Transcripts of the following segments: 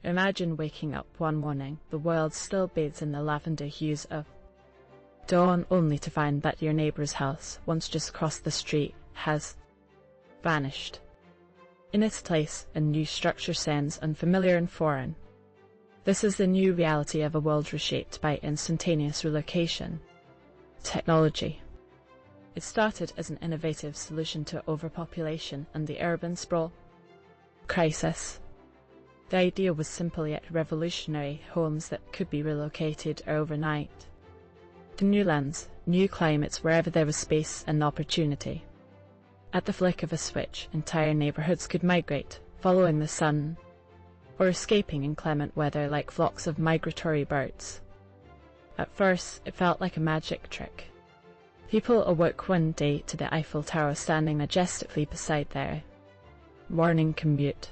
Imagine waking up one morning, the world still bathes in the lavender hues of dawn, only to find that your neighbour's house, once just across the street, has vanished. In its place, a new structure sounds unfamiliar and foreign. This is the new reality of a world reshaped by instantaneous relocation technology. It started as an innovative solution to overpopulation and the urban sprawl crisis. The idea was simple yet revolutionary: homes that could be relocated overnight to new lands, new climates, wherever there was space and opportunity. At the flick of a switch, entire neighbourhoods could migrate, following the sun, or escaping inclement weather like flocks of migratory birds. At first, it felt like a magic trick. People awoke one day to the Eiffel Tower standing majestically beside their morning commute.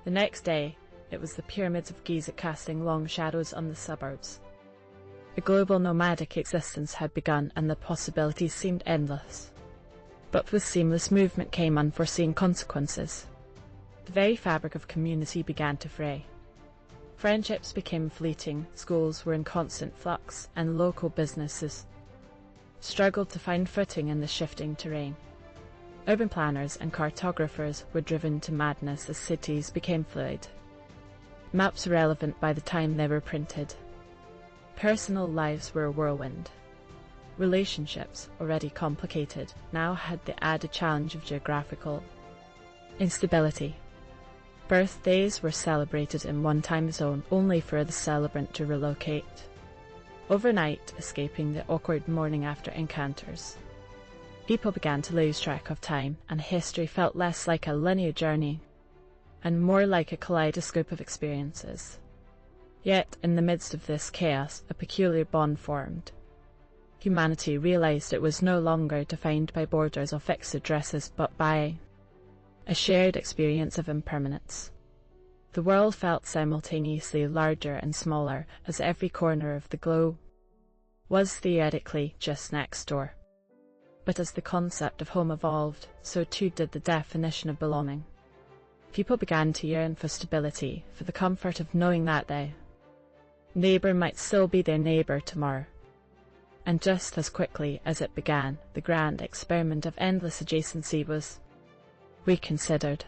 The next day, it was the pyramids of Giza casting long shadows on the suburbs. A global nomadic existence had begun, and the possibilities seemed endless. But with seamless movement came unforeseen consequences. The very fabric of community began to fray. Friendships became fleeting, schools were in constant flux, and local businesses struggled to find footing in the shifting terrain. Urban planners and cartographers were driven to madness as cities became fluid. Maps irrelevant by the time they were printed. Personal lives were a whirlwind. Relationships, already complicated, now had the added challenge of geographical instability. Birthdays were celebrated in one time zone, only for the celebrant to relocate overnight, escaping the awkward morning after encounters. People began to lose track of time, and history felt less like a linear journey and more like a kaleidoscope of experiences. Yet, in the midst of this chaos, a peculiar bond formed. Humanity realized it was no longer defined by borders or fixed addresses, but by a shared experience of impermanence. The world felt simultaneously larger and smaller, as every corner of the globe was theoretically just next door. But as the concept of home evolved, so too did the definition of belonging. People began to yearn for stability, for the comfort of knowing that their neighbour might still be their neighbour tomorrow. And just as quickly as it began, the grand experiment of endless adjacency was reconsidered.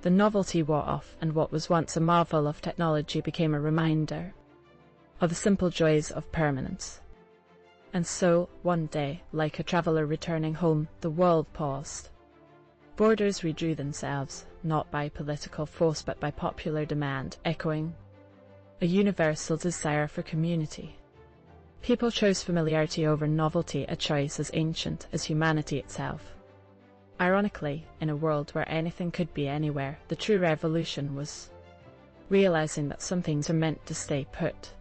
The novelty wore off, and what was once a marvel of technology became a reminder of the simple joys of permanence. And so, one day, like a traveller returning home, the world paused. Borders redrew themselves, not by political force but by popular demand, echoing a universal desire for community. People chose familiarity over novelty, a choice as ancient as humanity itself. Ironically, in a world where anything could be anywhere, the true revolution was realizing that some things are meant to stay put.